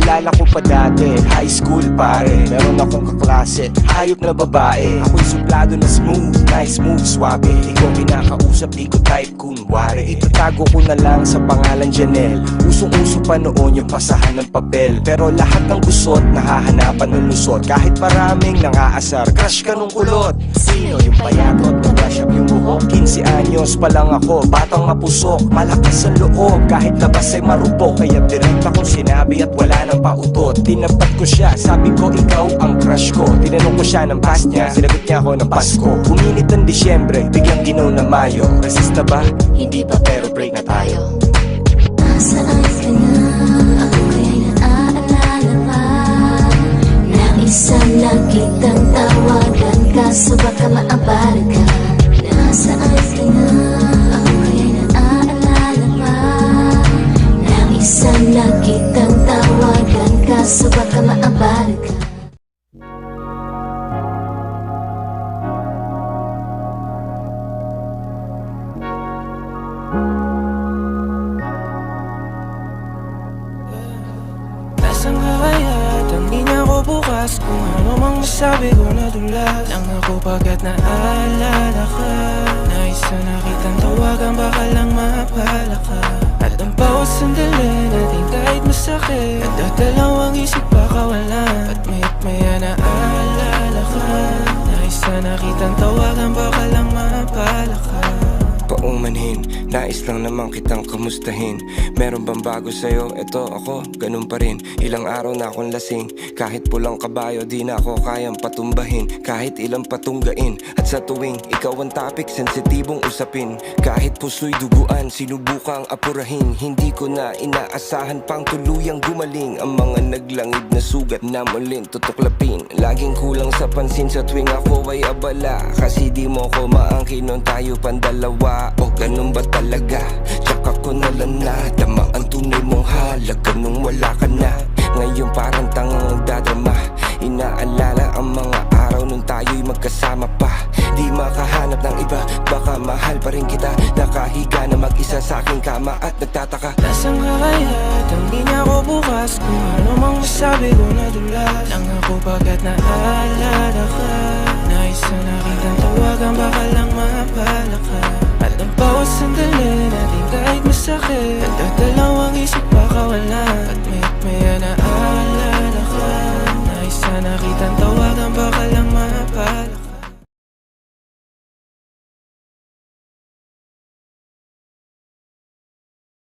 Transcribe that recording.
Naalala ko pa dati, high school pare, meron akong kaklase, hayop na babae. Ako'y suplado na smooth, nice smooth, swabe. Ikaw kinakausap, di ko type kunwari. Itatago ko na lang sa pangalan Janelle. Usong-uso pa noon yung pasahan ng papel, pero lahat ng gusot, nahahanapan ng lusot. Kahit maraming nangaasar, crush ka nung kulot. Sino yung payatot, brush up yung buhok? 15 anyos pa lang ako, batang mapusok, malakas ang loob, kahit labas ay marupok. Kaya direkta kong sinabi at wala nang pautot. Tinapat ko siya, sabi ko ikaw ang crush ko. Tinanong ko siya ng past niya, sinagot niya ako ng Pasko. Uminit ang Disyembre, biglang ginaw na Mayo. Resist na ba? Hindi pa, pero break na tayo. Nasaan ka na? Ako kaya'y naaalala pa. Naisang lang kitang tawagan, kaso baka maabala ka. Nasaan ka na? Ako kaya'y naaalala pa. Naisang lang kitang tawagan, kaso baka maabala ka. Nasaan ka kaya? Tangin niya ako bukas. Kung ano mang masabi ko nadulas lang ako pagkat naalala ka. Nais na nakitang tawagan, baka lang mapala ka. At ang bawat sandali natin kahit masakit, nagdadalawang isip baka wala. At mayat maya naalala ka. Nais na nakitang tawagan, baka lang mapala ka. Paumanhin, nais lang naman kitang kamustahin. Meron bang bago sa'yo? Eto ako, ganun pa rin. Ilang araw na akong lasing, kahit pulang kabayo, di na ako kayang patumbahin. Kahit ilang patunggain, at sa tuwing ikaw ang topic, sensitibong usapin. Kahit puso'y duguan, sinubukang apurahin. Hindi ko na inaasahan pang tuluyang gumaling. Ang mga naglangid na sugat na muling tutuklapin. Laging kulang sa pansin sa tuwing ako ay abala, kasi di mo ko maangkin nun tayo pandalawa. O ganun ba talaga? Tsaka ko nalang nadama ang tunay mong halaga nung wala ka na. Ngayon parang tangang nagdadrama, inaalala ang mga araw nung tayo'y magkasama pa. Di makahanap ng iba, baka mahal pa rin kita. Nakahiga na mag-isa sa aking kama at nagtataka. Nasaan ka kaya? Tangin niya ako bukas. Kung ano mang masabi ko nadulas lang ako pagkat naalala ka. Nais na nakitang tawagan, baka lang mapala ka. At ang bawat sandali natin kahit masakit, nagdadalawang isip baka wala. At